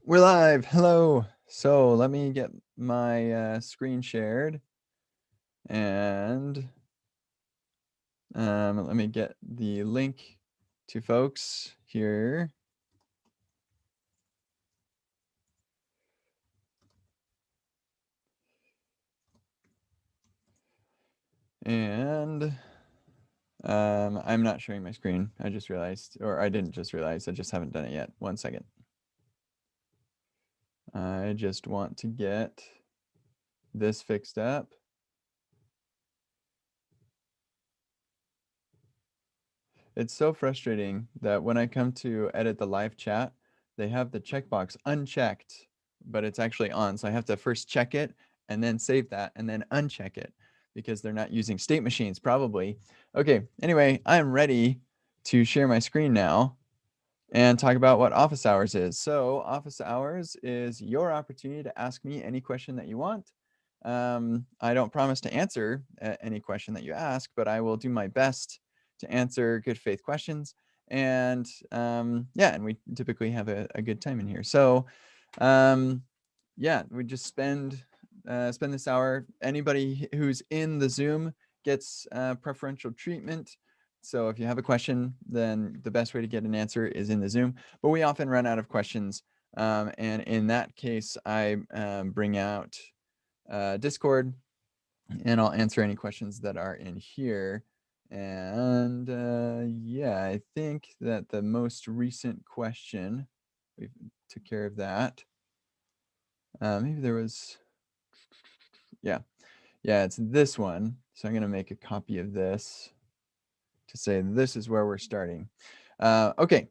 We're live. Hello. So let me get my screen shared and let me get the link to folks here. And I'm not sharing my screen. I just realized, or I didn't just realize, I just haven't done it yet. 1 second. I just want to get this fixed up. It's so frustrating that when I come to edit the live chat, they have the checkbox unchecked, but it's actually on. So I have to first check it and then save that and then uncheck it because they're not using state machines probably. Okay, anyway, I'm ready to share my screen now and talk about what office hours is. So office hours is your opportunity to ask me any question that you want. I don't promise to answer any question that you ask, but I will do my best to answer good faith questions. And yeah, and we typically have a good time in here. So yeah, we just spend this hour. Anybody who's in the Zoom gets preferential treatment. So if you have a question, then the best way to get an answer is in the Zoom. But we often run out of questions. And in that case, I bring out Discord and I'll answer any questions that are in here. And yeah, I think that the most recent question, we took care of that. Maybe there was, yeah, it's this one. So I'm going to make a copy of this to say this is where we're starting. Okay,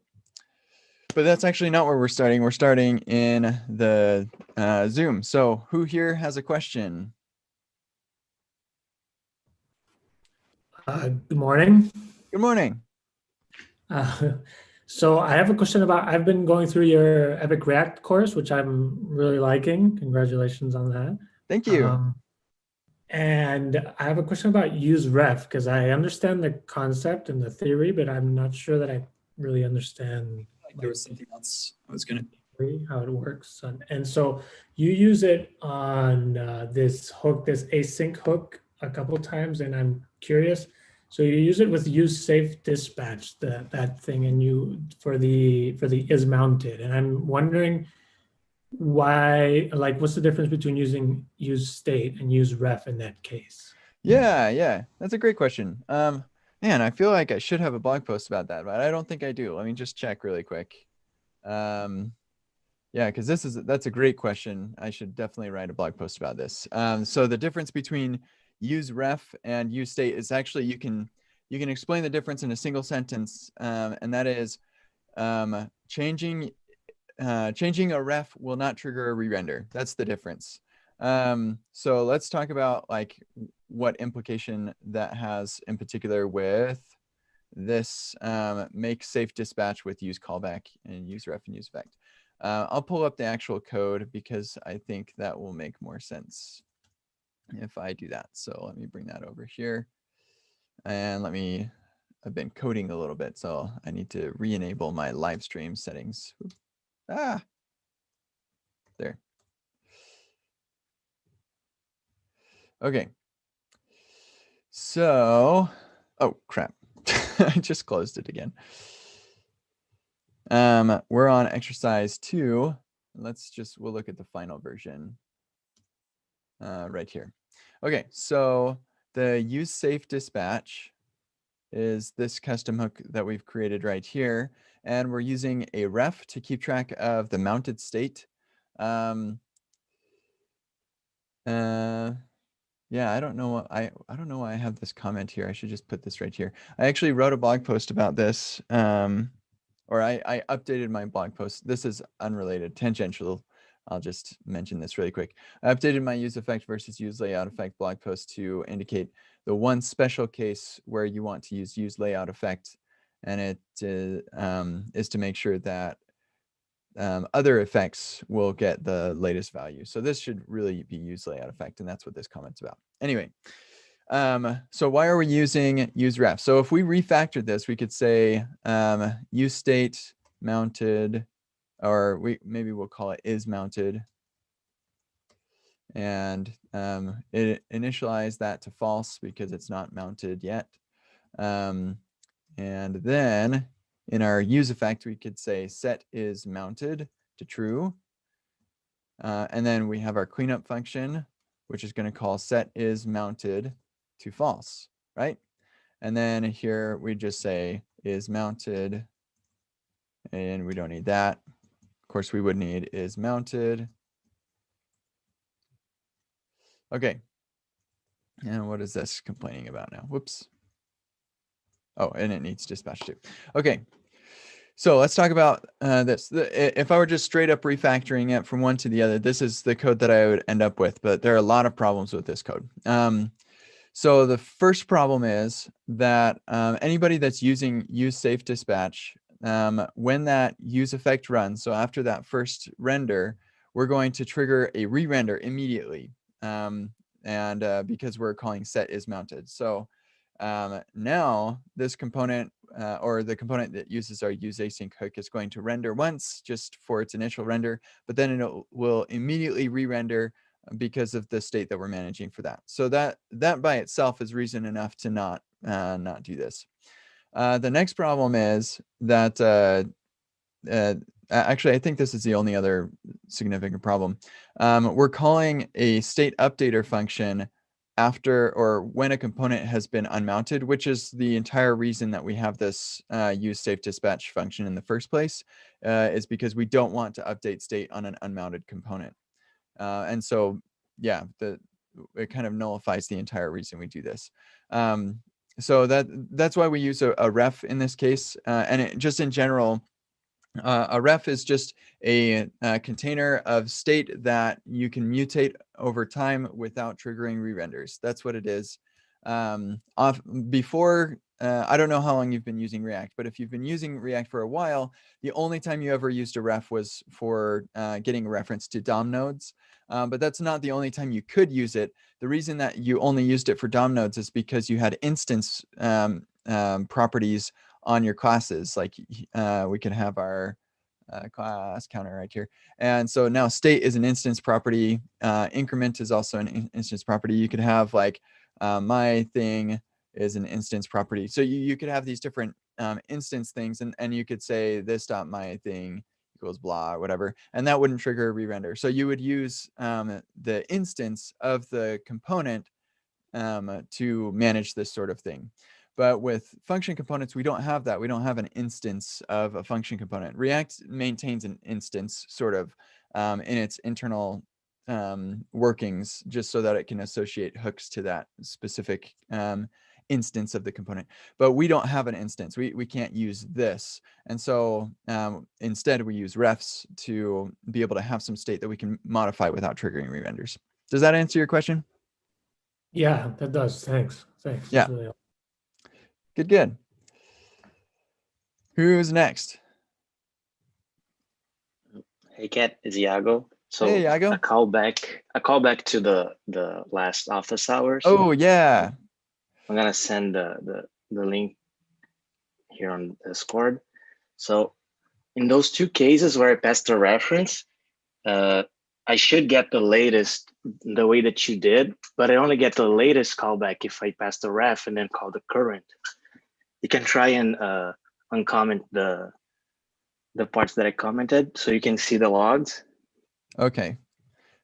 but that's actually not where we're starting. We're starting in the Zoom. So who here has a question? Good morning. Good morning. So I have a question about, I've been going through your Epic React course, which I'm really liking. Congratulations on that. Thank you. Um, and I have a question about use ref because I understand the concept and the theory, but I'm not sure that I really understand Like there was something else I was gonna. how it works. And so you use it on this hook, this async hook, a couple times, and I'm curious. So you use it with use safe dispatch, that thing, and you for the is mounted. And I'm wondering why, like, what's the difference between using use state and use ref in that case? Yeah, that's a great question. Man, I feel like I should have a blog post about that, but I don't think I do. Let me just check really quick. Yeah, because that's a great question. I should definitely write a blog post about this. So the difference between use ref and use state is actually you can explain the difference in a single sentence, and that is changing a ref will not trigger a re-render. That's the difference. So let's talk about like what implication that has in particular with this make safe dispatch with use callback and use ref and use effect. I'll pull up the actual code because I think that will make more sense if I do that. So let me bring that over here and I've been coding a little bit, so I need to re-enable my live stream settings. Ah, there. Okay. So, oh crap. I just closed it again. We're on exercise 2. We'll look at the final version right here. Okay, so the use safe dispatch is this custom hook that we've created right here. And we're using a ref to keep track of the mounted state. Yeah, I don't know I don't know why I have this comment here. I should just put this right here. I actually wrote a blog post about this, or I updated my blog post. This is unrelated, tangential. I'll just mention this really quick. I updated my use effect versus use layout effect blog post to indicate the one special case where you want to use layout effect, and it is to make sure that other effects will get the latest value. So this should really be use layout effect, and that's what this comment's about. Anyway, so why are we using use ref? So if we refactored this, we could say use state mounted or maybe we'll call it is mounted, and it initialize that to false because it's not mounted yet. And then in our use effect, we could say set is mounted to true. And then we have our cleanup function, which is going to call set is mounted to false, right? And then here we just say is mounted, and we don't need that. Of course, we would need is mounted. Okay. And what is this complaining about now? Whoops. Oh, and it needs dispatch too. Okay. So let's talk about this. If I were just straight up refactoring it from one to the other, this is the code that I would end up with, but there are a lot of problems with this code. So the first problem is that anybody that's using use safe dispatch, when that use effect runs, so after that first render, we're going to trigger a re-render immediately, because we're calling set is mounted. So now this component, or the component that uses our use async hook, is going to render once just for its initial render, but then it will immediately re-render because of the state that we're managing for that. So that by itself is reason enough to not do this. The next problem is that actually, I think this is the only other significant problem. We're calling a state updater function after or when a component has been unmounted, which is the entire reason that we have this use safe dispatch function in the first place, is because we don't want to update state on an unmounted component. And so, yeah, it kind of nullifies the entire reason we do this. So that's why we use a ref in this case. And just in general, a ref is just a container of state that you can mutate over time without triggering re-renders. That's what it is. Before, I don't know how long you've been using React, but if you've been using React for a while, the only time you ever used a ref was for getting a reference to DOM nodes. But that's not the only time you could use it. The reason that you only used it for DOM nodes is because you had instance properties on your classes. Like we can have our class counter right here. And so now state is an instance property. Increment is also an instance property. You could have like my thing is an instance property. So you could have these different instance things, and you could say this dot my thing equals blah or whatever, and that wouldn't trigger a re-render. So you would use the instance of the component to manage this sort of thing. But with function components, we don't have that. We don't have an instance of a function component. React maintains an instance sort of in its internal workings, just so that it can associate hooks to that specific instance of the component. But we don't have an instance. We can't use this. And so instead, we use refs to be able to have some state that we can modify without triggering re-renders. Does that answer your question? Yeah, that does. Thanks. Thanks. Yeah. That's really helpful. Good. Who's next? Hey Kat, it's Iago. So Hey, Iago. a callback to the last office hours. Oh yeah. I'm gonna send the link here on Discord. So in those two cases where I passed the reference, I should get the latest the way that you did, but I only get the latest callback if I pass the ref and then call the current. You can try and uncomment the parts that I commented so you can see the logs. Okay.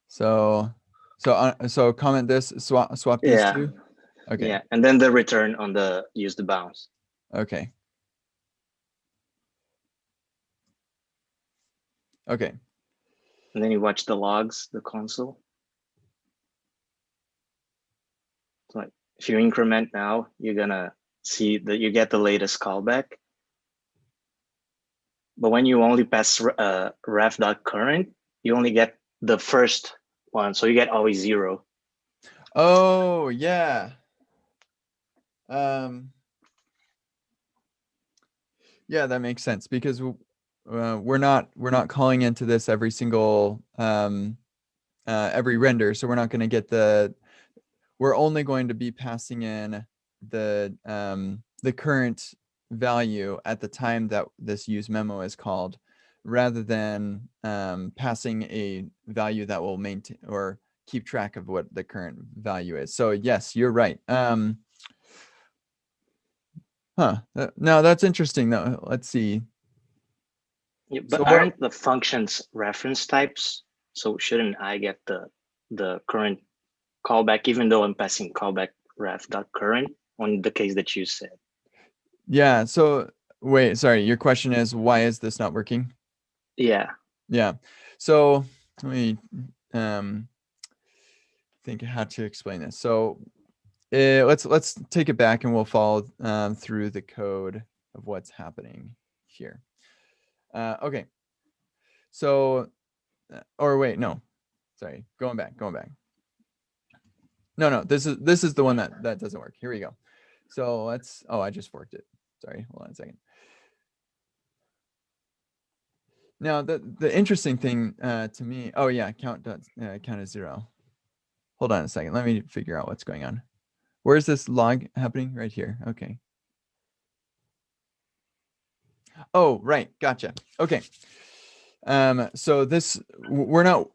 So comment this, swap these two. Okay. Yeah, and then the return on the use the bounds. Okay. Okay. And then you watch the logs, the console. So like if you increment now, you're gonna see that you get the latest callback. But when you only pass ref.current, you only get the first one. So you get always 0. Oh yeah. Yeah, that makes sense, because we're not calling into this every single every render, so we're not going to get we're only going to be passing in the current value at the time that this use memo is called. rather than passing a value that will maintain or keep track of what the current value is. So yes, you're right. No, that's interesting though. Let's see. Yeah, So but aren't the functions reference types? So shouldn't I get the current callback, even though I'm passing callback ref.current on the case that you said? Yeah. So wait, sorry. Your question is, why is this not working? Yeah. Yeah. So let me think how to explain this. So let's take it back and we'll follow through the code of what's happening here. Okay. So, or wait, no, sorry, going back. No, this is the one that doesn't work. Here we go. So let's. Oh, I just forked it. Sorry, hold on a second. Now the interesting thing to me. Oh yeah, count is 0. Hold on a second. Let me figure out what's going on. Where's this log happening? Right here. Okay. Oh, right. Gotcha. Okay. So we're not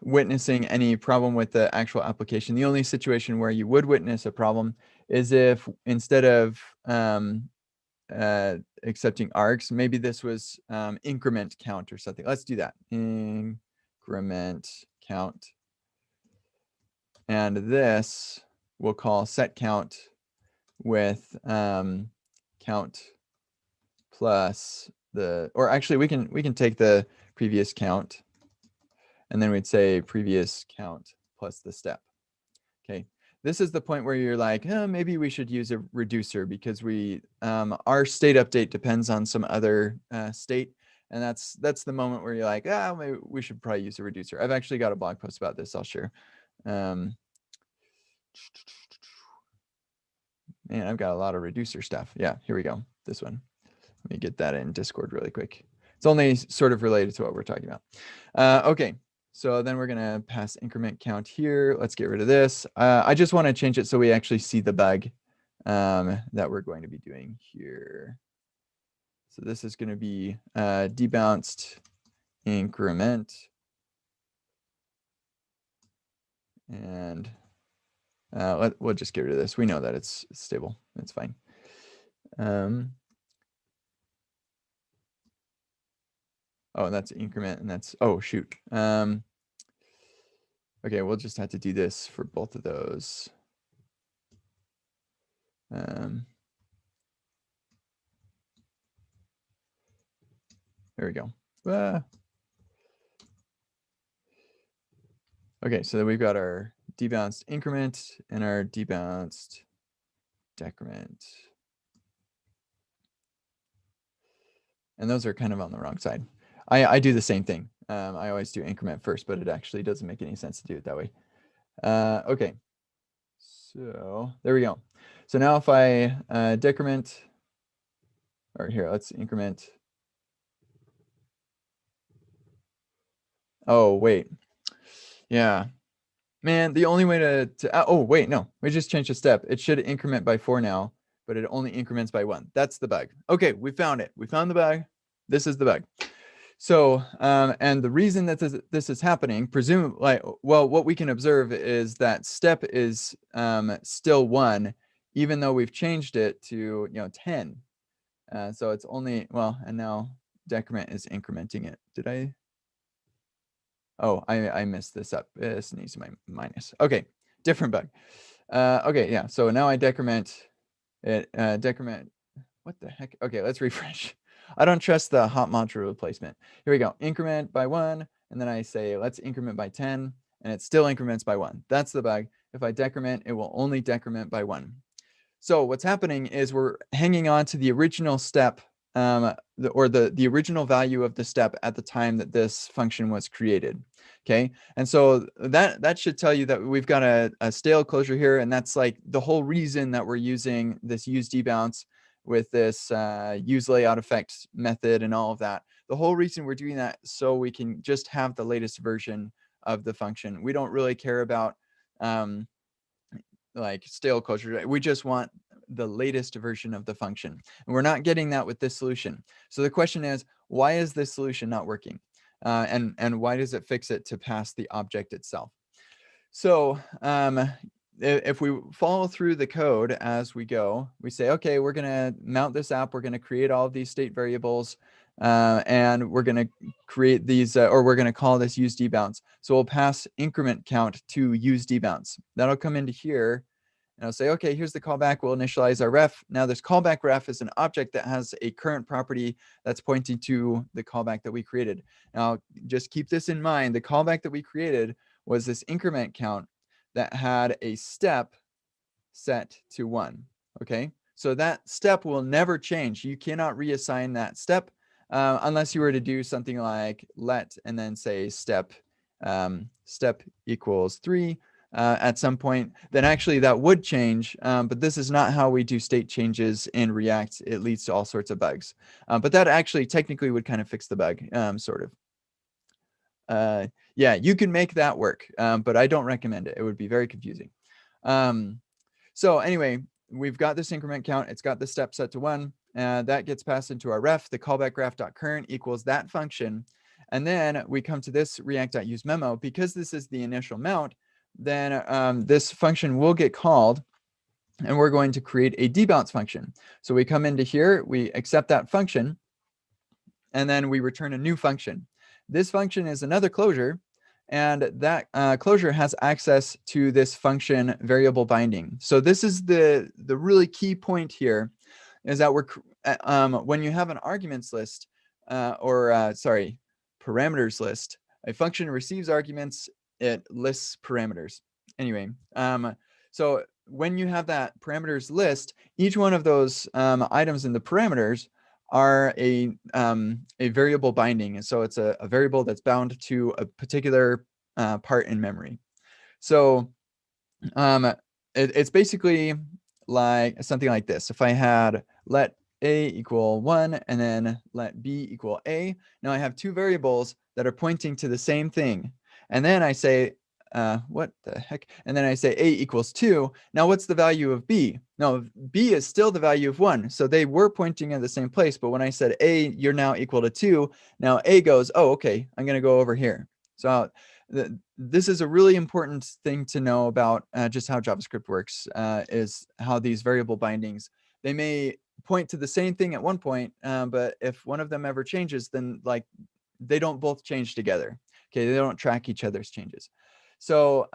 witnessing any problem with the actual application. The only situation where you would witness a problem is if instead of accepting args, maybe this was increment count or something. Let's do that. Increment count. And this we'll call set count with count plus or actually we can take the previous count and then we'd say previous count plus the step. Okay, this is the point where you're like, maybe we should use a reducer because our state update depends on some other state, and that's the moment where you're like, maybe we should probably use a reducer. I've actually got a blog post about this. I'll share. Man, I've got a lot of reducer stuff. Yeah, here we go. This one. Let me get that in Discord really quick. It's only sort of related to what we're talking about. Okay, so then we're gonna pass increment count here. Let's get rid of this. I just want to change it so we actually see the bug that we're going to be doing here. So this is going to be debounced increment. And we'll just get rid of this. We know that it's stable. It's fine. Oh, that's increment, and that's, oh, shoot. Okay, we'll just have to do this for both of those. There we go. Okay, so we've got our debounced increment and our debounced decrement. And those are kind of on the wrong side. I do the same thing. I always do increment first, but it actually doesn't make any sense to do it that way. Okay, so there we go. So now if I decrement, or here, let's increment. Oh, wait. Yeah. Man, the only way to oh, wait, no. We just changed a step. It should increment by 4 now, but it only increments by 1. That's the bug. Okay, we found it. We found the bug. This is the bug. So, and the reason that this is happening, presumably, well, what we can observe is that step is still 1, even though we've changed it to 10. So it's only, well, and now decrement is incrementing it. Did I? Oh, I messed this up. This needs my minus. Okay, different bug. Okay, yeah. So now I decrement it. Decrement. What the heck? Okay, let's refresh. I don't trust the hot module replacement. Here we go. Increment by 1, and then I say let's increment by 10, and it still increments by 1. That's the bug. If I decrement, it will only decrement by 1. So what's happening is we're hanging on to the original step, the original value of the step at the time that this function was created. Okay, and so that should tell you that we've got a stale closure here, and that's like the whole reason that we're using this use debounce with this use layout effect method and all of that. The whole reason we're doing that so we can just have the latest version of the function. We don't really care about like stale closure. We just want the latest version of the function. And we're not getting that with this solution. So the question is, why is this solution not working? And why does it fix it to pass the object itself? So if we follow through the code as we go, we say, okay, we're going to mount this app. We're going to create all of these state variables, and we're going to create these, or we're going to call this use debounce. So we'll pass increment count to use debounce. That'll come into here. And I'll say, okay, here's the callback. We'll initialize our ref. Now this callback ref is an object that has a current property that's pointing to the callback that we created. Now, just keep this in mind. The callback that we created was this increment count that had a step set to 1. Okay, so that step will never change. You cannot reassign that step unless you were to do something like let and then say step equals 3 at some point. Then actually that would change, but this is not how we do state changes in React. It leads to all sorts of bugs, but that actually technically would kind of fix the bug, sort of. Yeah, you can make that work, but I don't recommend it. It would be very confusing. So anyway, we've got this increment count. It's got the step set to 1. That gets passed into our ref. The callback ref.current equals that function. And then we come to this react.useMemo. Because this is the initial mount, then this function will get called, and we're going to create a debounce function. So we come into here, we accept that function, and then we return a new function. This function is another closure, and that closure has access to this function variable binding. So this is the really key point here, is that when you have an arguments list, parameters list, a function receives arguments, it lists parameters. Anyway, so when you have that parameters list, each one of those items in the parameters are a variable binding. And so it's a variable that's bound to a particular part in memory. So it's basically like something like this. If I had let a equal 1 and then let b equal a, now I have two variables that are pointing to the same thing. And then I say, what the heck? And then I say a equals 2. Now what's the value of b? No, b is still the value of 1. So they were pointing in the same place. But when I said a, you're now equal to 2, now a goes, oh, okay, I'm going to go over here. So this is a really important thing to know about just how JavaScript works, is how these variable bindings, they may point to the same thing at one point, but if one of them ever changes, then like they don't both change together. Okay, they don't track each other's changes. So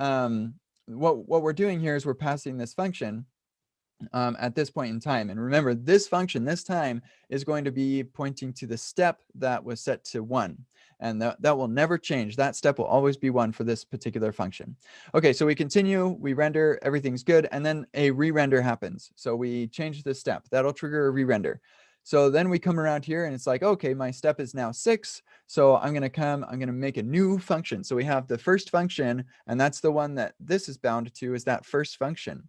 what we're doing here is we're passing this function at this point in time. And remember, this function this time is going to be pointing to the step that was set to 1. And that will never change. That step will always be 1 for this particular function. Okay, so we continue, we render, everything's good, and then a re-render happens. So we change the step. That'll trigger a re-render. So then we come around here and it's like, okay, my step is now 6. So I'm going to make a new function. So we have the first function, and that's the one that this is bound to, is that first function.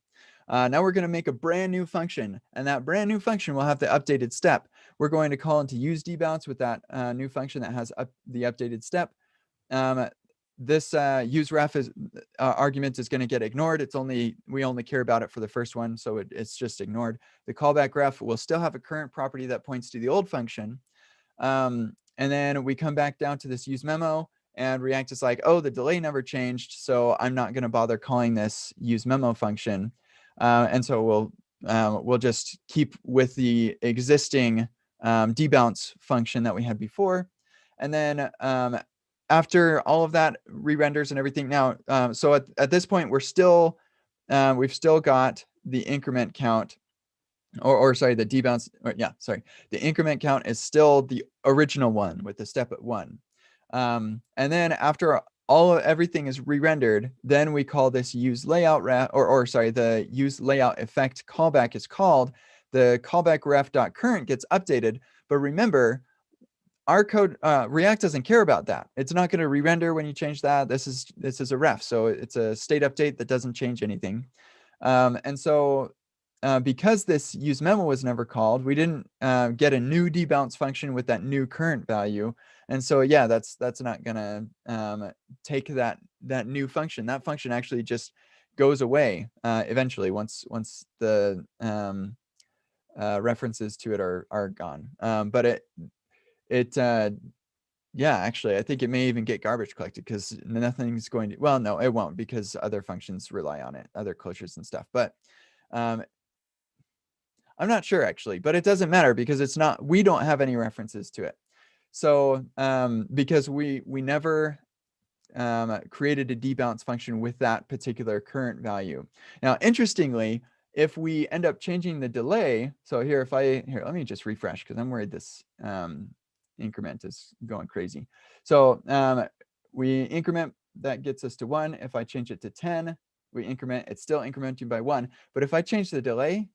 Now we're going to make a brand new function, and that brand new function will have the updated step. We're going to call into use debounce with that new function that has the updated step. This use ref argument is going to get ignored. We only care about it for the first one, so it's just ignored. The callback ref will still have a current property that points to the old function. And then we come back down to this use memo, and React is like, oh, the delay never changed, so I'm not going to bother calling this use memo function. And so we'll just keep with the existing debounce function that we had before. And then after all of that re-renders and everything now, so at this point, we've still got the increment count, or sorry, the debounce, the increment count is still the original one with the step at 1. And then after everything is re-rendered, then we call this use layout ref, the use layout effect callback is called. The callback ref.current gets updated, but remember, our code, React doesn't care about that. It's not going to re-render when you change that. This is a ref, so it's a state update that doesn't change anything. And so because this use memo was never called, we didn't get a new debounce function with that new current value. And so yeah, that's not going to take that new function. That function actually just goes away eventually once the references to it are gone. But it yeah, actually, I think it may even get garbage collected because nothing's going to, well, no, it won't because other functions rely on it, other closures and stuff. But I'm not sure actually, but it doesn't matter because it's not, we don't have any references to it. So because we never created a debounce function with that particular current value. Now, interestingly, if we end up changing the delay, so here, let me just refresh because I'm worried this increment is going crazy. So we increment, that gets us to 1. If I change it to 10, we increment, it's still incrementing by 1. But if I change the delay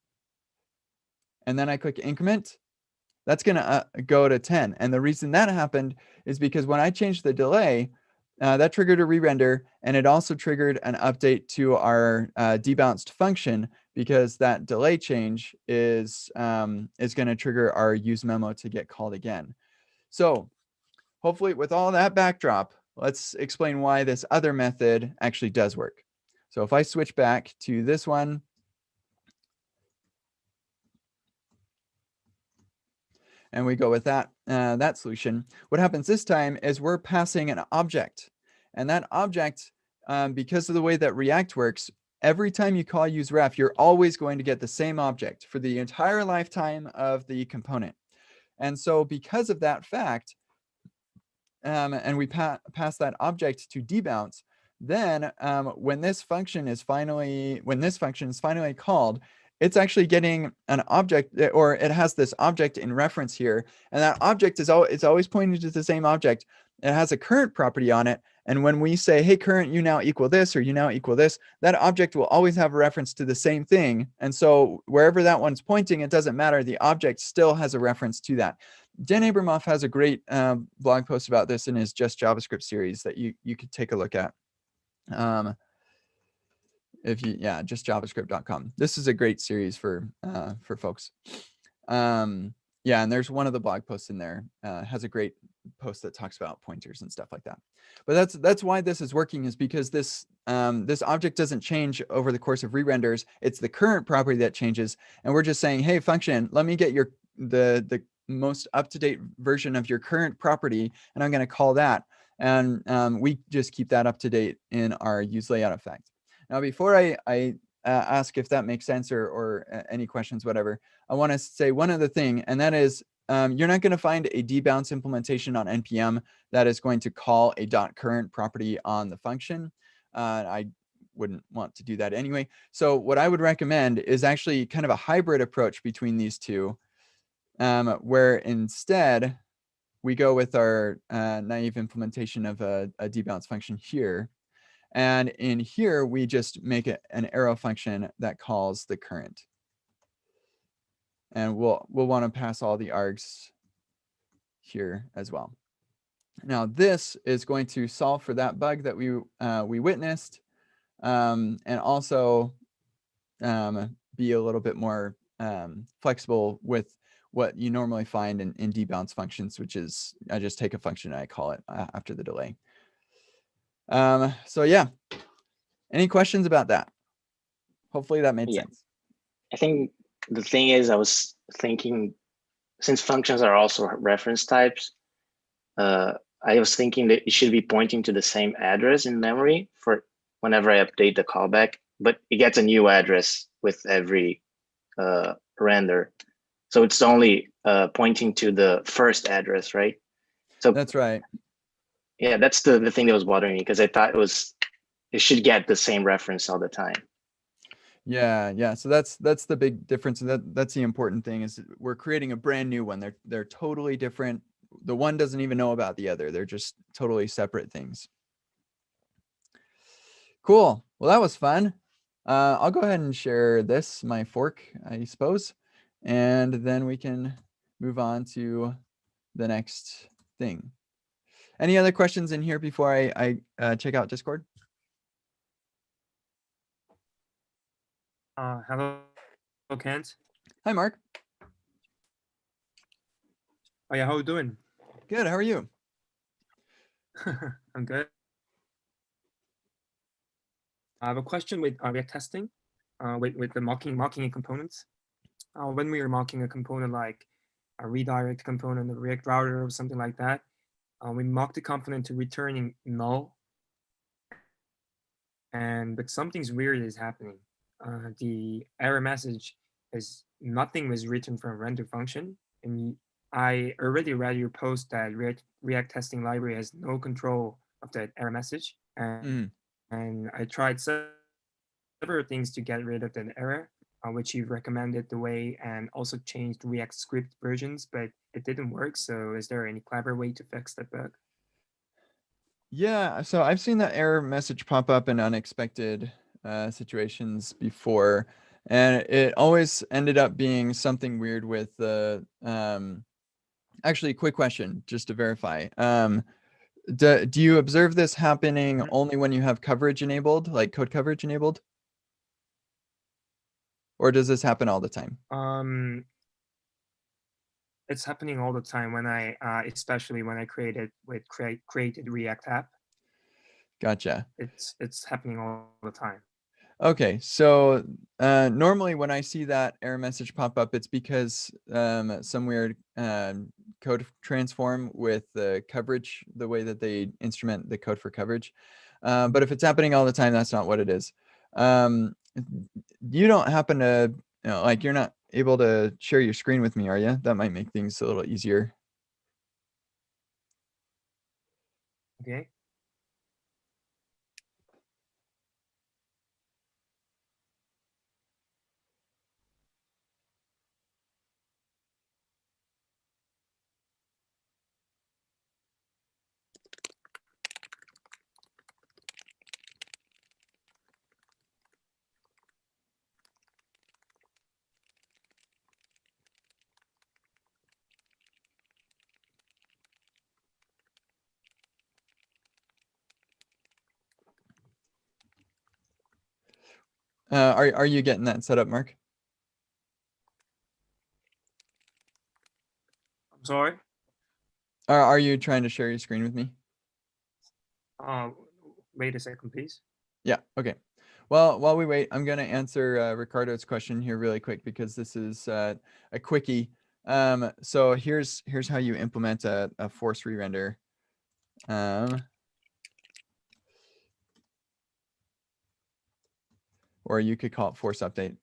and then I click increment, that's going to go to 10. And the reason that happened is because when I changed the delay, that triggered a re-render, and it also triggered an update to our debounced function because that delay change is going to trigger our use memo to get called again. So hopefully with all that backdrop, let's explain why this other method actually does work. So if I switch back to this one, and we go with that, that solution, what happens this time is we're passing an object. And that object, because of the way that React works, every time you call useRef, you're always going to get the same object for the entire lifetime of the component. And so because of that fact, and we pass that object to debounce, then when this function is finally called, it's actually getting an object, or it has this object in reference here, and that object is it's always pointing to the same object. It has a current property on it, and when we say, hey, current, you now equal this, or you now equal this, that object will always have a reference to the same thing. And so wherever that one's pointing, it doesn't matter. The object still has a reference to that. Dan Abramoff has a great blog post about this in his Just JavaScript series that you could take a look at. Justjavascript.com. This is a great series for folks. Yeah, and there's one of the blog posts in there has a great post that talks about pointers and stuff like that. But that's why this is working, is because this this object doesn't change over the course of re-renders. It's the current property that changes, and we're just saying, hey, function, let me get your the most up-to-date version of your current property, and I'm going to call that. And we just keep that up to date in our use layout effect. Now, before I ask if that makes sense or any questions, whatever, I want to say one other thing, and that is you're not going to find a debounce implementation on NPM that is going to call a .current property on the function. I wouldn't want to do that anyway. So what I would recommend is actually kind of a hybrid approach between these two, where instead we go with our naive implementation of a debounce function here. And in here, we just make it an arrow function that calls the current. And we'll want to pass all the args here as well. Now, this is going to solve for that bug that we witnessed, and also be a little bit more flexible with what you normally find in debounce functions, which is I just take a function and I call it after the delay. So yeah, any questions about that? Hopefully that made sense. I think the thing is, I was thinking, since functions are also reference types, I was thinking that it should be pointing to the same address in memory for whenever I update the callback, but it gets a new address with every render. So it's only pointing to the first address, right? So that's right. Yeah, that's the thing that was bothering me, because I thought it should get the same reference all the time. Yeah. So that's the big difference. That's the important thing, is we're creating a brand new one. They're totally different. The one doesn't even know about the other. They're just totally separate things. Cool. Well, that was fun. I'll go ahead and share this, my fork, I suppose, and then we can move on to the next thing. Any other questions in here before I check out Discord? Hello, Kent. Hi, Mark. Oh yeah, how are you doing? Good. How are you? I'm good. I have a question with React testing, with the mocking components. When we are mocking a component like a redirect component, a React router, or something like that. We mock the component to returning null, but something's weird is happening. The error message is nothing was written from render function, and I already read your post that React testing library has no control of that error message, and I tried several things to get rid of that error, which you recommended the way, and also changed React script versions, but it didn't work. So is there any clever way to fix that bug? Yeah, so I've seen that error message pop up in unexpected situations before, and it always ended up being something weird with the. Actually, quick question, just to verify. Do you observe this happening only when you have coverage enabled, like code coverage enabled? Or does this happen all the time? It's happening all the time when I, especially when I created React app. Gotcha. It's happening all the time. Okay, so normally when I see that error message pop up, it's because some weird code transform with the coverage, the way that they instrument the code for coverage. But if it's happening all the time, that's not what it is. You don't happen to, like, you're not able to share your screen with me, are you? That might make things a little easier. Okay. Are you getting that set up, Mark? I'm sorry. Are you trying to share your screen with me? Wait a second, please. Yeah, okay. Well, while we wait, I'm going to answer Ricardo's question here really quick because this is a quickie. So here's how you implement a force re-render. Or you could call it force update.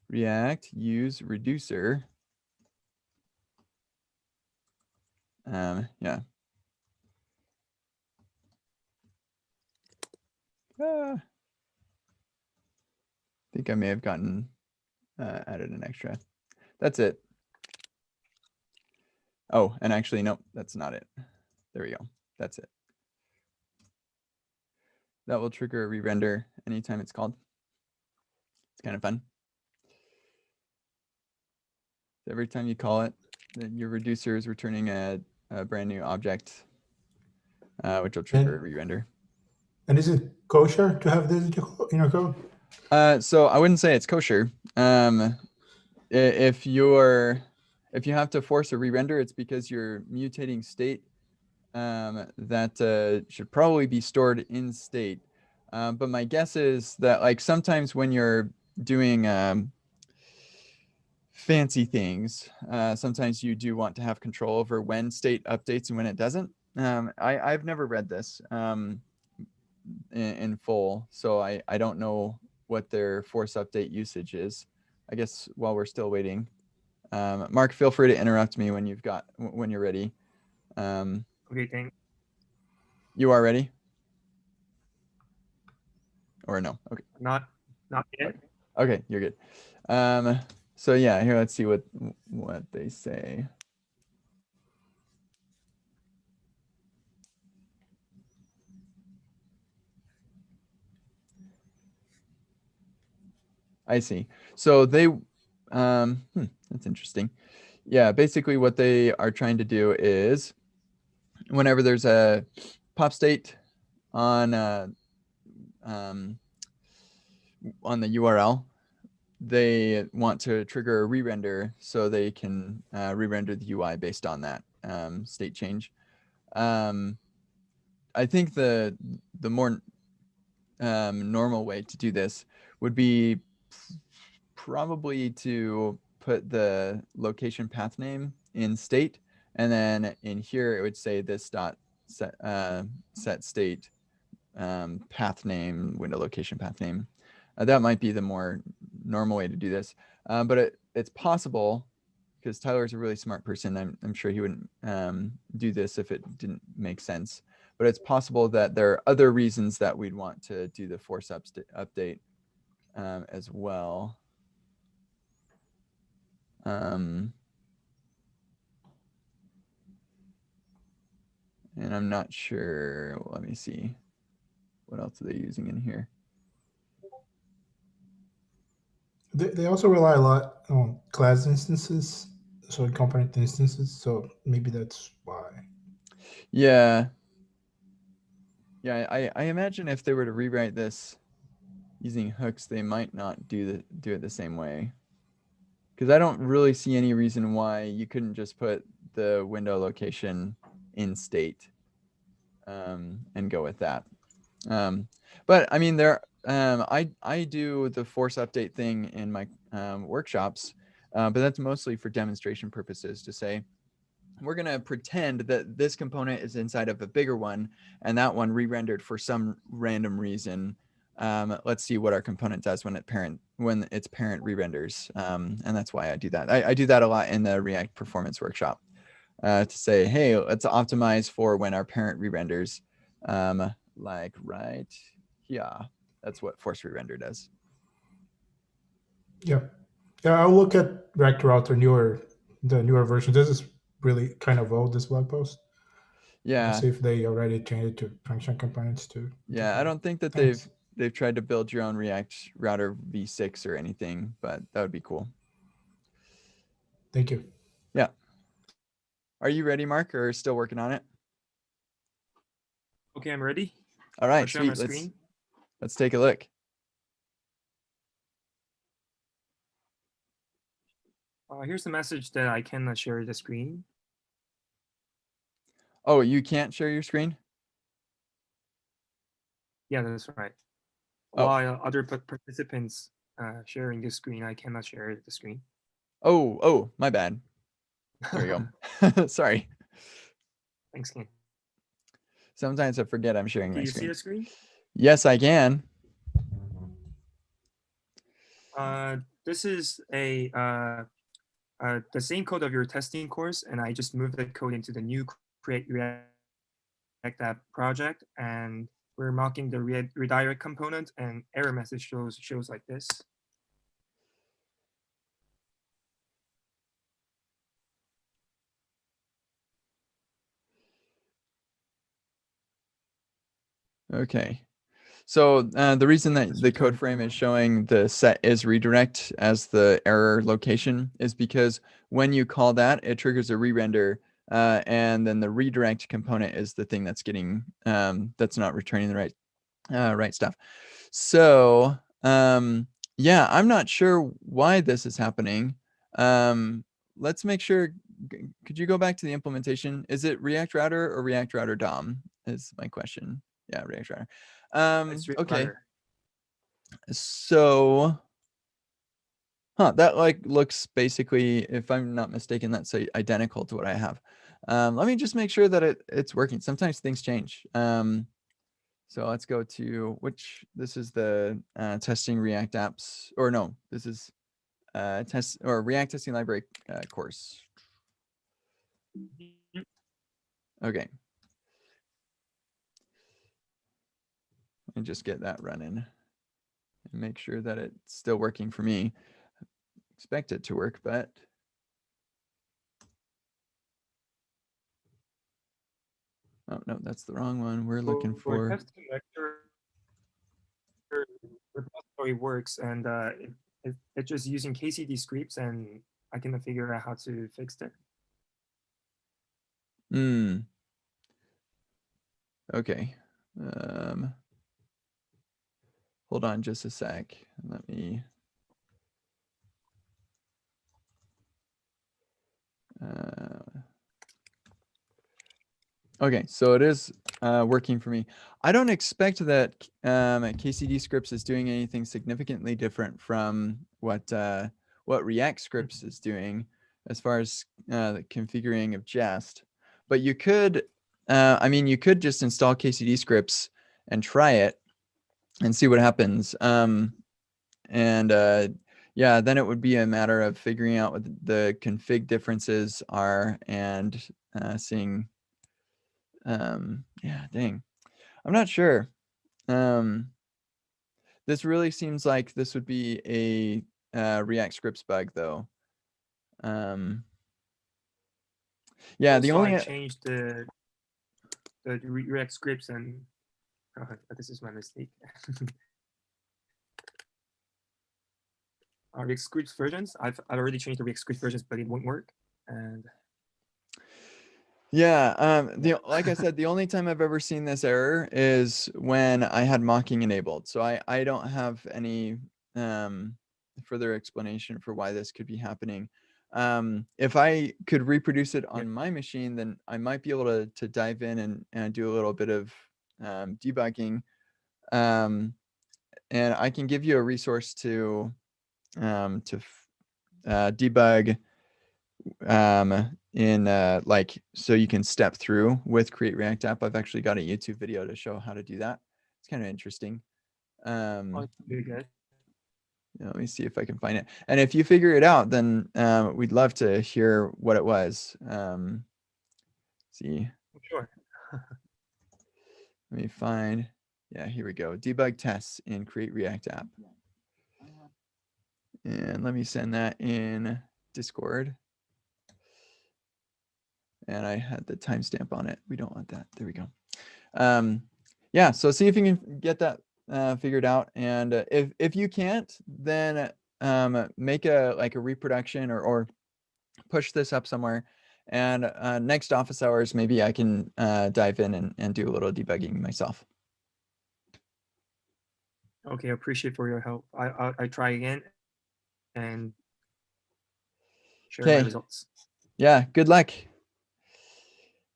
React use reducer. Yeah. I think I may have gotten added an extra. That's it. Oh, and actually, nope, that's not it. There we go. That's it. That will trigger a re-render anytime it's called. It's kind of fun. Every time you call it, then your reducer is returning a brand new object, which will trigger a re-render. And is it kosher to have this in your code? So I wouldn't say it's kosher. If you have to force a re-render, it's because you're mutating state that should probably be stored in state. But my guess is that, like, sometimes when you're doing fancy things, sometimes you do want to have control over when state updates and when it doesn't. I've never read this in full, so I don't know what their force update usage is. I guess while we're still waiting, Mark, feel free to interrupt me when you're ready. Okay, thanks. You are ready? Or no? Okay. Not yet. Okay, you're good. So yeah, here, let's see what they say. I see. So they, that's interesting. Yeah, basically what they are trying to do is whenever there's a pop state on the URL, they want to trigger a re-render so they can re-render the UI based on that state change. I think the more normal way to do this would be probably to put the location path name in state, and then in here it would say this dot set state path name, window location path name. That might be the more normal way to do this, but it's possible, because Tyler's a really smart person. I'm sure he wouldn't do this if it didn't make sense. But it's possible that there are other reasons that we'd want to do the force update as well. And I'm not sure. Let me see. What else are they using in here? They also rely a lot on class instances, so component instances. So maybe that's why. Yeah. Yeah, I imagine if they were to rewrite this using hooks, they might not do it the same way. Because I don't really see any reason why you couldn't just put the window location in state and go with that. But I mean, I do the force update thing in my workshops, but that's mostly for demonstration purposes, to say, we're going to pretend that this component is inside of a bigger one, and that one re-rendered for some random reason. Let's see what our component does when its parent re-renders. And that's why I do that. I do that a lot in the React Performance Workshop to say, hey, let's optimize for when our parent re-renders, like right here. That's what force re-render does. Yeah. I'll look at React Router the newer version. This is really kind of old, this blog post. Yeah. Let's see if they already changed it to function components too. Yeah, I don't think that they've tried to build your own React Router v6 or anything, but that would be cool. Thank you. Yeah. Are you ready, Mark, or still working on it? Okay, I'm ready. All right, I'll share my sweet. screen. Let's take a look. Here's the message that I cannot share the screen. Oh, you can't share your screen? Yeah, that's right. Oh. While other participants sharing the screen, I cannot share the screen. Oh, my bad. There we go. Sorry. Thanks, Ken. Sometimes I forget I'm sharing Do my you screen. see the screen? Yes, I can. This is the same code of your testing course, and I just moved the code into the new Create React App project, and we're mocking the redirect component, and error message shows like this. Okay. So the reason that the code frame is showing the set is redirect as the error location is because when you call that, it triggers a re-render, and then the redirect component is the thing that's getting that's not returning the right stuff. So yeah, I'm not sure why this is happening. Let's make sure. Could you go back to the implementation? Is it React Router or React Router DOM? Is my question. Yeah, React Router. Okay. Router. So, that like looks basically, if I'm not mistaken, that's identical to what I have. Let me just make sure that it's working. Sometimes things change. So let's go to this is the testing React apps, or no, this is React testing library course. Okay. Let me just get that running and make sure that it's still working for me. Expect it to work, but oh no, that's the wrong one. We're looking for testing vector repository works, and it's just using KCD scripts, and I cannot figure out how to fix that. Okay. Hold on just a sec. Let me okay, so it is working for me. I don't expect that KCD scripts is doing anything significantly different from what what React scripts is doing as far as the configuring of Jest. But you could, I mean, you could just install KCD scripts and try it and see what happens. Yeah, then it would be a matter of figuring out what the config differences are and seeing. Yeah, dang, I'm not sure. This really seems like this would be a React scripts bug, though. Yeah, the Also, only I changed the React scripts and this is my mistake. React scripts versions. I've already changed the React scripts versions, but it won't work. And yeah, like I said, the only time I've ever seen this error is when I had mocking enabled. So I don't have any further explanation for why this could be happening. If I could reproduce it on my machine, then I might be able to dive in and do a little bit of debugging. And I can give you a resource to debug in like, so you can step through with Create React App. I've actually got a YouTube video to show how to do that. It's kind of interesting. very good. Let me see if I can find it. And if you figure it out, then we'd love to hear what it was. See. Sure. Let me find. Yeah, here we go. Debug tests in Create React App. And let me send that in Discord. And I had the timestamp on it. We don't want that. There we go. Yeah, so see if you can get that figured out. And if you can't, then make a reproduction or push this up somewhere. And next office hours, maybe I can dive in and do a little debugging myself. Okay, I appreciate for your help. I try again and share my results. Yeah, good luck.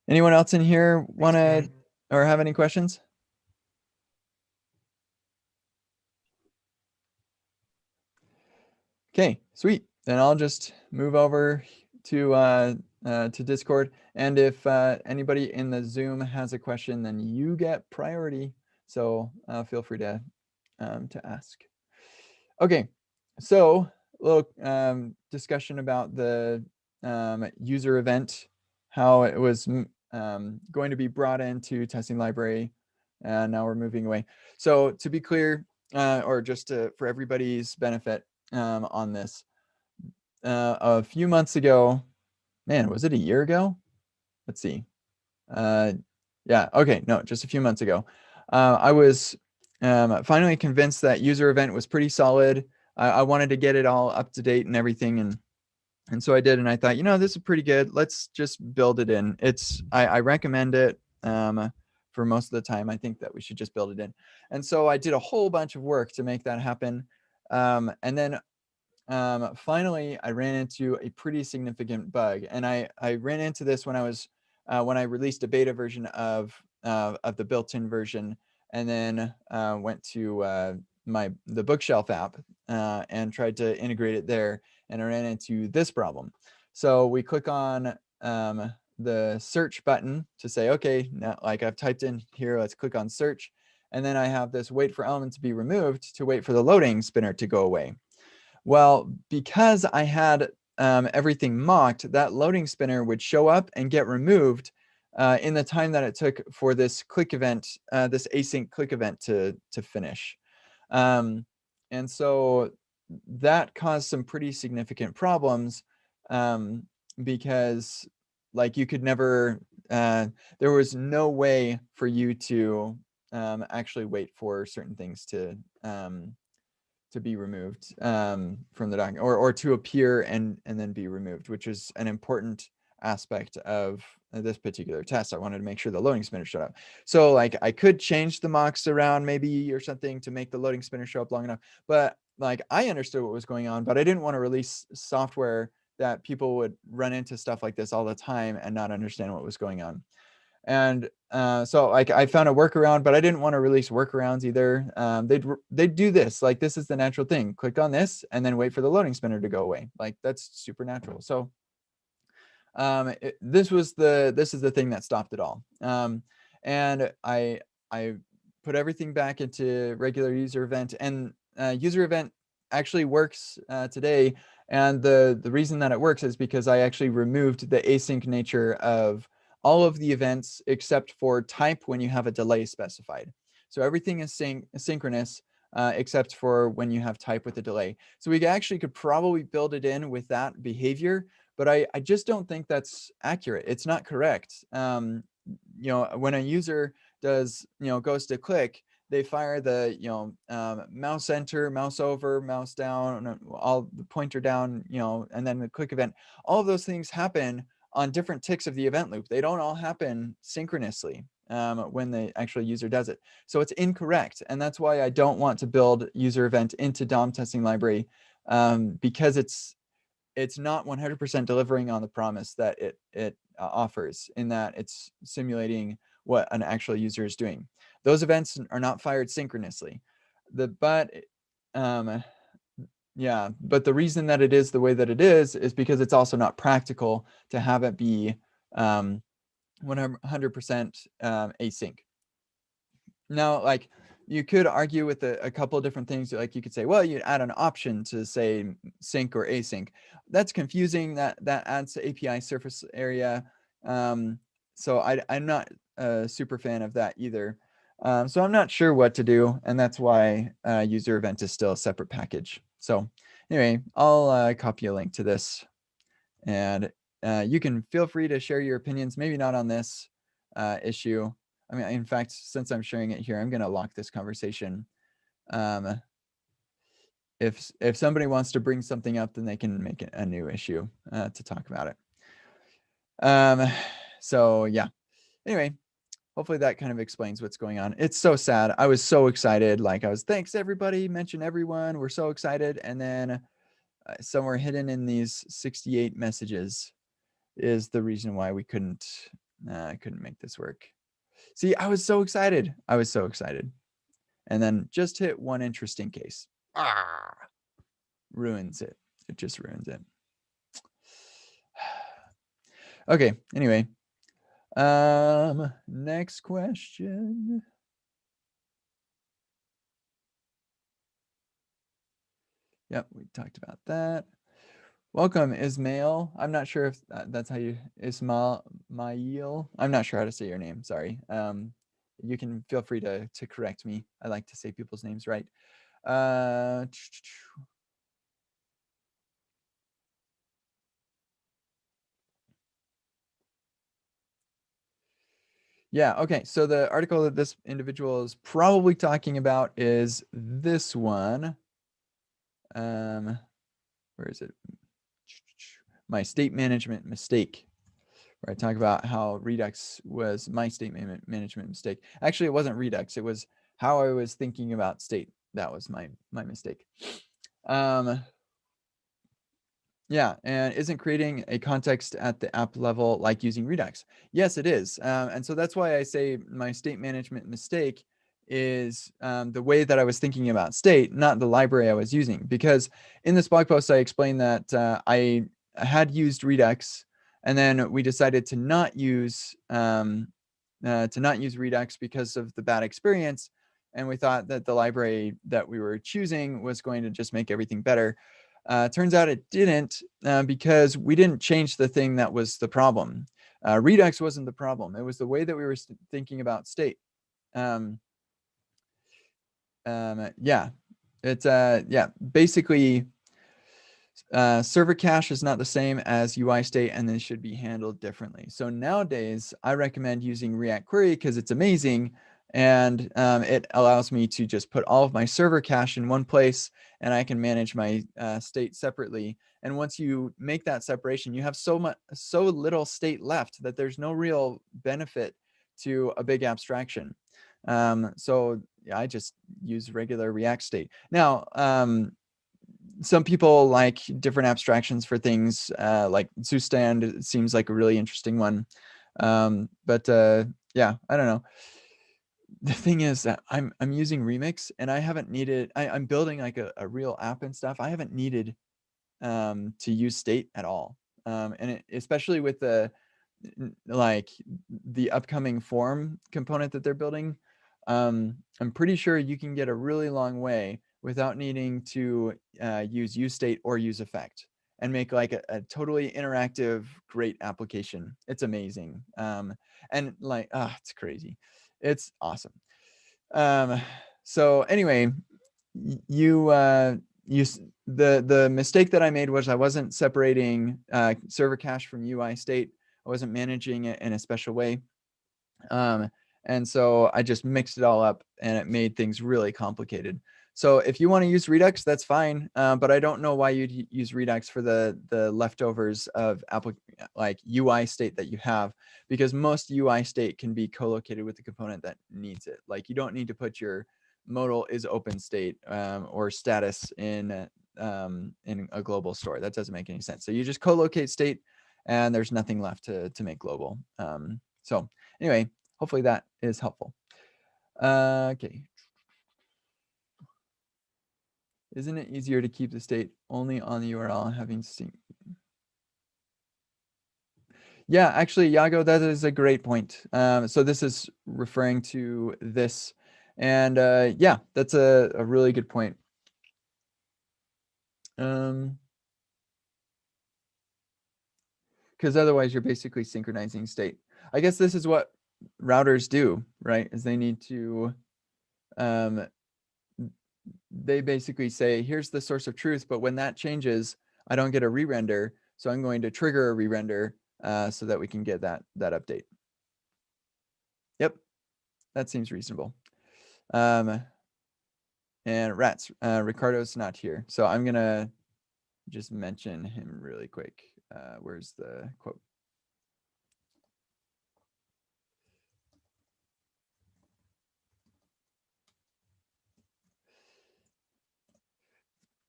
Anyone else in here want to or have any questions? Okay, sweet. Then I'll just move over to Discord. And if anybody in the Zoom has a question, then you get priority. So feel free to ask. Okay, so a little discussion about the user event, how it was going to be brought into testing library, and now we're moving away. So to be clear, or just for everybody's benefit on this, a few months ago, man, was it a year ago? Let's see. Yeah, okay, no, just a few months ago. I was finally convinced that user event was pretty solid. I wanted to get it all up to date and everything, and so I did, and I thought, this is pretty good. Let's just build it in. I recommend it for most of the time. I think that we should just build it in. And so I did a whole bunch of work to make that happen. And then finally, I ran into a pretty significant bug, and I ran into this when I released a beta version of the built-in version, and then went to the Bookshelf app and tried to integrate it there, and I ran into this problem. So we click on the search button to say, okay, now like I've typed in here, let's click on search, and then I have this wait for element to be removed to wait for the loading spinner to go away. Well, because I had everything mocked, that loading spinner would show up and get removed in the time that it took for this click event, this async click event to finish. And so that caused some pretty significant problems because like you could never, there was no way for you to actually wait for certain things to be removed from the document, or to appear and then be removed, which is an important aspect of this particular test. I wanted to make sure the loading spinner showed up. So like I could change the mocks around maybe or something to make the loading spinner show up long enough, but like I understood what was going on, but I didn't want to release software that people would run into stuff like this all the time and not understand what was going on. And so like I found a workaround, but I didn't want to release workarounds either. They'd do this, like this is the natural thing. Click on this and then wait for the loading spinner to go away. Like that's super natural. So this is the thing that stopped it all. And I put everything back into regular user event, and user event actually works today. And the reason that it works is because I actually removed the async nature of all of the events except for type when you have a delay specified. So everything is synchronous except for when you have type with a delay. So we actually could probably build it in with that behavior, but I just don't think that's accurate. It's not correct. When a user does, goes to click, they fire the, mouse enter, mouse over, mouse down, all the pointer down, and then the click event. All of those things happen on different ticks of the event loop. They don't all happen synchronously when the actual user does it. So it's incorrect. And that's why I don't want to build user event into DOM testing library, because it's not 100% delivering on the promise that it offers, in that it's simulating what an actual user is doing. Those events are not fired synchronously. But the reason that it is the way that it is because it's also not practical to have it be 100% async. Now, like, you could argue with a couple of different things. Like you could say, well, you'd add an option to say sync or async. That's confusing. That adds to API surface area. So I'm not a super fan of that either. So I'm not sure what to do. And that's why user event is still a separate package. So anyway, I'll copy a link to this. And you can feel free to share your opinions, maybe not on this issue. I mean, in fact, since I'm sharing it here, I'm going to lock this conversation. If somebody wants to bring something up, then they can make it a new issue to talk about it. So yeah. Anyway, hopefully that kind of explains what's going on. It's so sad. I was so excited. Like thanks everybody, mention everyone. We're so excited. And then somewhere hidden in these 68 messages is the reason why we couldn't make this work. See, I was so excited. And then just hit one interesting case. Ruins it. It just ruins it. Okay, anyway. Next question. Yep, we talked about that. Welcome, Ismail. I'm not sure if that's how you, Ismail. I'm not sure how to say your name. Sorry. You can feel free to correct me. I like to say people's names right. Yeah, okay. So the article that this individual is probably talking about is this one. Where is it? My state management mistake, where I talk about how Redux was my state management mistake. Actually, it wasn't Redux. It was how I was thinking about state. That was my mistake. Yeah, and isn't creating a context at the app level like using Redux? Yes, it is. And so that's why I say my state management mistake is the way that I was thinking about state, not the library I was using. Because in this blog post, I explained that I had used Redux, and then we decided to not use Redux because of the bad experience. And we thought that the library that we were choosing was going to just make everything better. Turns out it didn't, because we didn't change the thing that was the problem. Redux wasn't the problem. It was the way that we were thinking about state. Basically, server cache is not the same as UI state, and they should be handled differently. So nowadays, I recommend using React Query because it's amazing. And it allows me to just put all of my server cache in one place, and I can manage my state separately. And once you make that separation, you have so little state left that there's no real benefit to a big abstraction. So yeah, I just use regular React state. Now, some people like different abstractions for things, like Zustand seems like a really interesting one. But yeah, I don't know. The thing is that I'm using Remix, and I haven't needed. I'm building like a real app and stuff. I haven't needed to use state at all, and especially with like the upcoming form component that they're building. I'm pretty sure you can get a really long way without needing to use state or use effect, and make like a totally interactive, great application. It's amazing. And like, it's crazy. It's awesome. So anyway, you the mistake that I made was I wasn't separating server cache from UI state. I wasn't managing it in a special way. And so I just mixed it all up, and it made things really complicated. So if you want to use Redux, that's fine. But I don't know why you'd use Redux for the leftovers of like UI state that you have, because most UI state can be co-located with the component that needs it. Like you don't need to put your modal is open state or status in a global store. That doesn't make any sense. So you just co-locate state, and there's nothing left to make global. So anyway, hopefully that is helpful. Okay. Isn't it easier to keep the state only on the URL having sync? Yeah, actually, Yago, that is a great point. So this is referring to this. And yeah, that's a really good point. Because otherwise you're basically synchronizing state. I guess this is what routers do, right? Is they need to, they basically say, here's the source of truth, but when that changes, I don't get a re-render. So I'm going to trigger a re-render so that we can get that update. Yep, that seems reasonable. And rats, Ricardo's not here. So I'm gonna just mention him really quick. Where's the quote?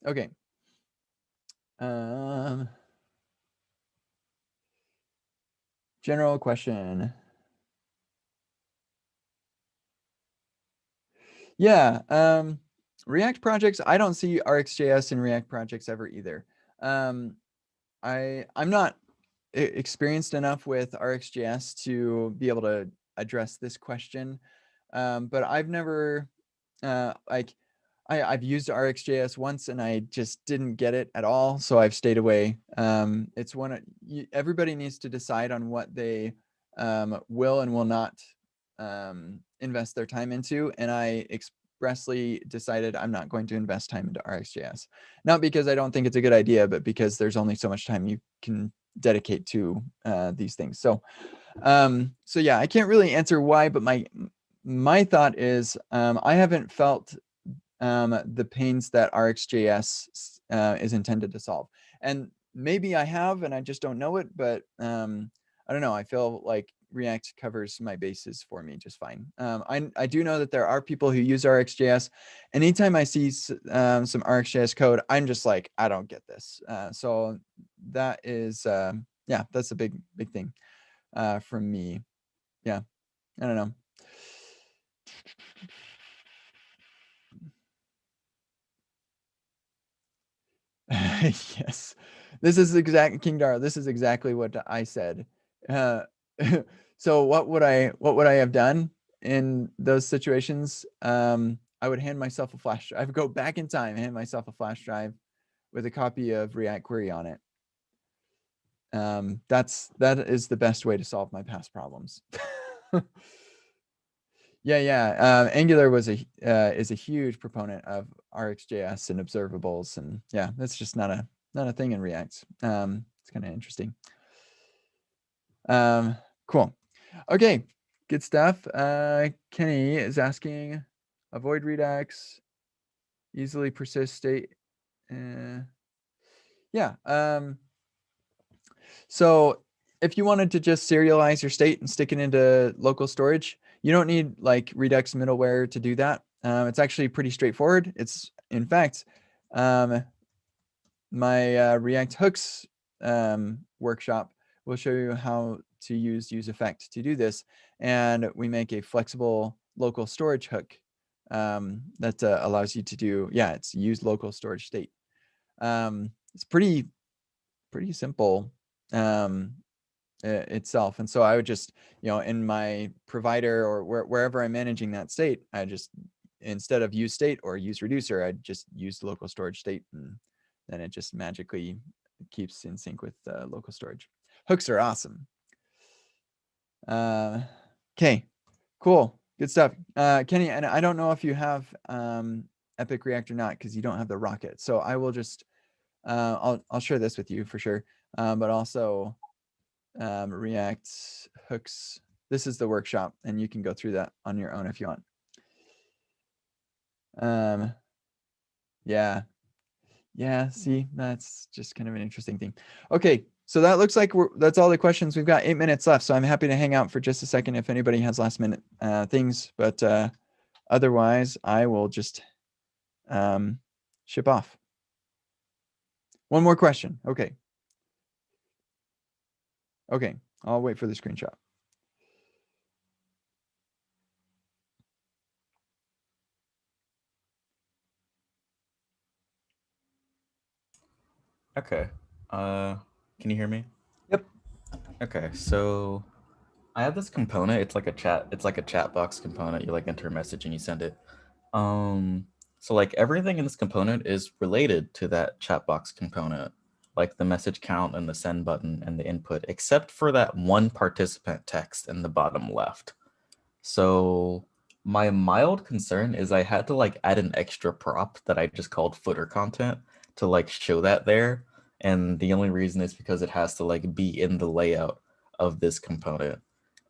Okay. General question. Yeah, React projects, I don't see RxJS in React projects ever either. I'm not experienced enough with RxJS to be able to address this question, but I've never like I've used RxJS once and I just didn't get it at all, so I've stayed away. It's everybody needs to decide on what they will and will not invest their time into, and I expressly decided I'm not going to invest time into RxJS. Not because I don't think it's a good idea, but because there's only so much time you can dedicate to these things. So yeah, I can't really answer why, but my thought is I haven't felt the pains that RxJS is intended to solve. And maybe I have, and I just don't know it, but I don't know. I feel like React covers my bases for me just fine. I do know that there are people who use RxJS. Anytime I see some RxJS code, I'm just like, I don't get this. So that is, yeah, that's a big thing from me. Yeah, I don't know. Yes, this is King Dara. This is exactly what I said. So what would I have done in those situations? I would hand myself a flash drive. I would go back in time, hand myself a flash drive with a copy of React Query on it. That is the best way to solve my past problems. Yeah. Angular is a huge proponent of RxJS and observables, and yeah, that's just not a thing in React. It's kind of interesting. Cool. Okay, good stuff. Kenny is asking, avoid Redux, easily persist state. Yeah. So if you wanted to just serialize your state and stick it into local storage, you don't need like Redux middleware to do that. It's actually pretty straightforward. It's, in fact, my React hooks workshop will show you how to use effect to do this, and we make a flexible local storage hook that allows you to do, it's use local storage state. It's pretty simple itself. And so I would just, in my provider or wherever I'm managing that state, I just, instead of use state or use reducer, I'd just use local storage state, and then it just magically keeps in sync with local storage. Hooks are awesome. Okay, cool, good stuff. Kenny, and I don't know if you have Epic React or not, because you don't have the rocket. So I will just, I'll share this with you for sure. But also React hooks. This is the workshop, and you can go through that on your own if you want. Yeah, see, that's just kind of an interesting thing. Okay, so that looks like that's all the questions. We've got 8 minutes left, so I'm happy to hang out for just a second if anybody has last minute things, but otherwise I will just ship off. One more question. Okay, I'll wait for the screenshot. Okay. Can you hear me? Yep. Okay, so I have this component. It's like a chat box component. You like enter a message and you send it. So like everything in this component is related to that chat box component, like the message count and the send button and the input, except for that one participant text in the bottom left. So my mild concern is I had to like add an extra prop that I just called footer content to like show that there. And the only reason is because it has to like be in the layout of this component.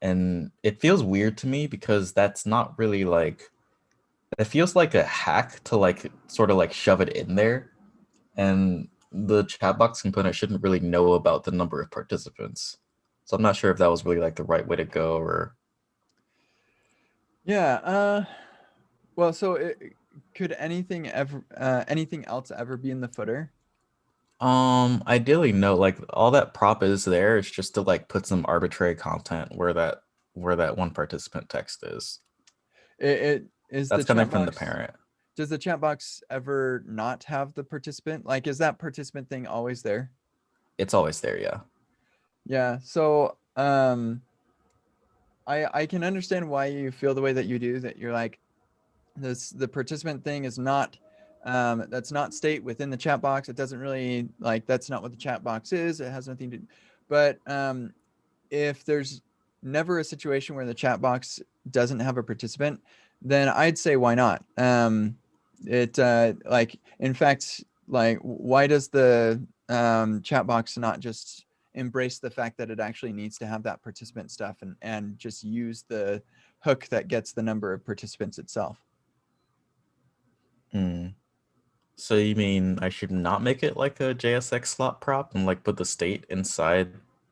And it feels weird to me because that's not really like, it feels like a hack to like sort of like shove it in there. And the chat box component shouldn't really know about the number of participants. So I'm not sure if that was really like the right way to go or. Yeah. Well, so could anything else ever be in the footer? Ideally, no. Like all that prop is there. It's just to like put some arbitrary content where that one participant text is. It is That's the coming chat from the box, parent. does the chat box ever not have the participant? Like, is that participant thing always there? It's always there, yeah. Yeah. So I can understand why you feel the way that you do, that you're like, the participant thing is not that's not state within the chat box. It doesn't really, like, that's not what the chat box is. It has nothing to, but if there's never a situation where the chat box doesn't have a participant, then I'd say why not? Like, in fact, like, why does the chat box not just embrace the fact that it actually needs to have that participant stuff and just use the hook that gets the number of participants itself? So you mean I should not make it like a JSX slot prop and like put the state inside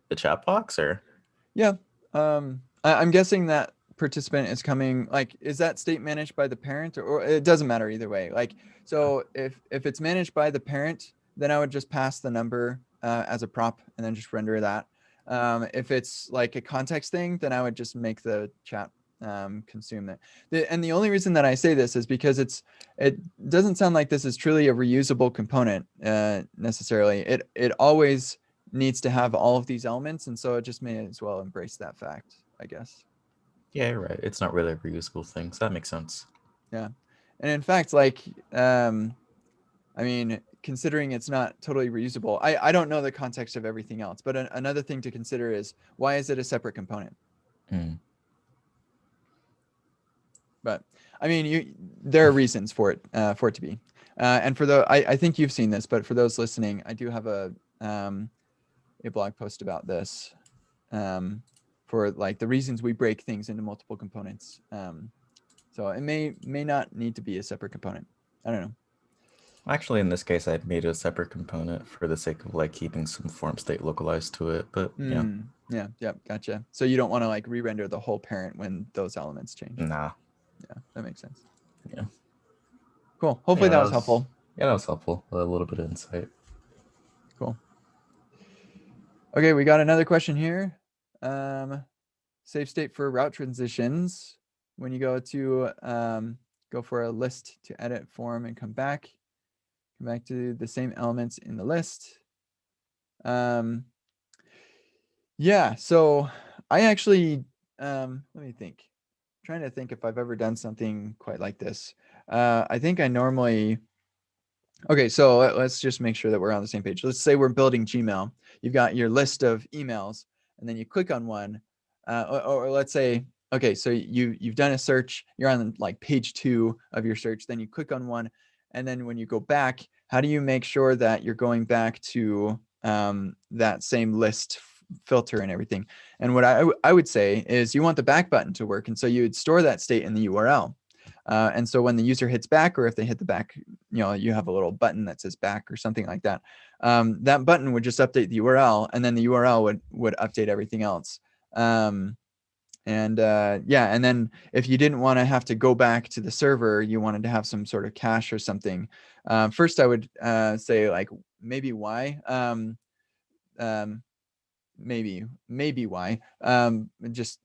the chat box, or? Yeah. I'm guessing that participant is coming, like, is that state managed by the parent, or it doesn't matter either way? Like, so if it's managed by the parent, then I would just pass the number as a prop and then just render that. If it's like a context thing, then I would just make the chat consume that. And the only reason that I say this is because it doesn't sound like this is truly a reusable component necessarily. It always needs to have all of these elements, and so it just may as well embrace that fact, I guess. Yeah, you're right. It's not really a reusable thing, so that makes sense. Yeah. And in fact, like, I mean, considering it's not totally reusable, I don't know the context of everything else, but another thing to consider is, why is it a separate component? But I mean, there are reasons for it to be. And for I think you've seen this, but for those listening, I do have a blog post about this for like the reasons we break things into multiple components. So it may not need to be a separate component. I don't know. Actually, in this case, I made a separate component for the sake of like keeping some form state localized to it. But yeah. Yeah, gotcha. So you don't want to like re-render the whole parent when those elements change. Nah. Yeah, that makes sense. Yeah. Cool. Hopefully that was helpful. Yeah, that was helpful. A little bit of insight. Cool. Okay, we got another question here. Save state for route transitions. When you go to go for a list to edit form and come back to the same elements in the list. Yeah, so I actually, let me think. I'm trying to think if I've ever done something quite like this. I think I normally, okay, so let's just make sure that we're on the same page. Let's say we're building Gmail. You've got your list of emails, and then you click on one, or let's say, okay, so you've done a search. You're on like page 2 of your search. Then you click on one, and then when you go back, how do you make sure that you're going back to that same list filter and everything? And what I would say is you want the back button to work, and so you would store that state in the URL. And so when the user hits back, or if they hit the back, you have a little button that says back or something like that. That button would just update the URL, and then the URL would update everything else. Yeah, and then if you didn't want to have to go back to the server, you wanted to have some sort of cache or something. First, I would say like maybe why. Maybe why. Just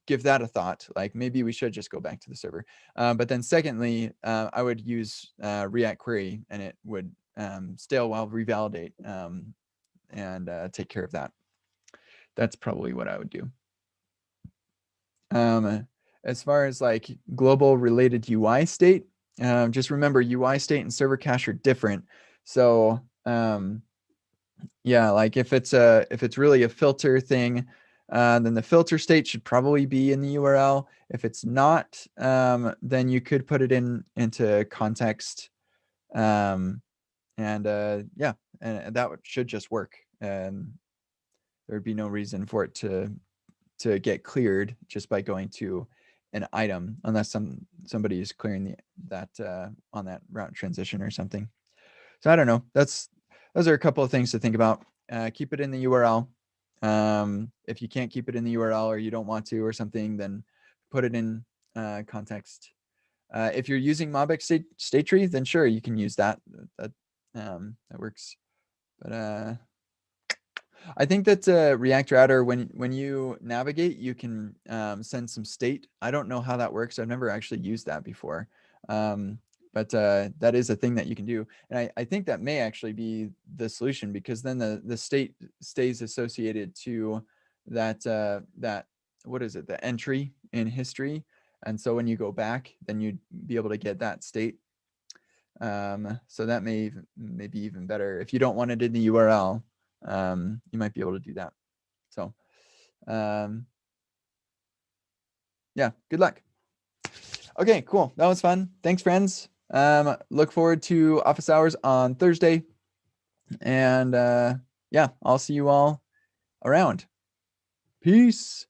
give that a thought. Like maybe we should just go back to the server. But then secondly, I would use React Query, and it would stale while revalidate and take care of that. That's probably what I would do. As far as like global related UI state, just remember UI state and server cache are different. So yeah, like if it's really a filter thing, then the filter state should probably be in the URL. If it's not, then you could put it into context, and yeah, and that should just work. There'd be no reason for it to get cleared just by going to an item, unless somebody is clearing that on that route transition or something. So I don't know. Those are a couple of things to think about. Keep it in the URL. If you can't keep it in the URL, or you don't want to or something, then put it in context. If you're using MobX state tree, then sure, you can use that. That works. But I think that React Router, when you navigate, you can send some state. I don't know how that works. I've never actually used that before. But that is a thing that you can do. And I think that may actually be the solution, because then the state stays associated to that what is it, the entry in history. And so when you go back, then you'd be able to get that state. So that may be even better. If you don't want it in the URL, you might be able to do that. So yeah, good luck. Okay, cool. That was fun. Thanks, friends. Look forward to office hours on Thursday. And yeah, I'll see you all around. Peace.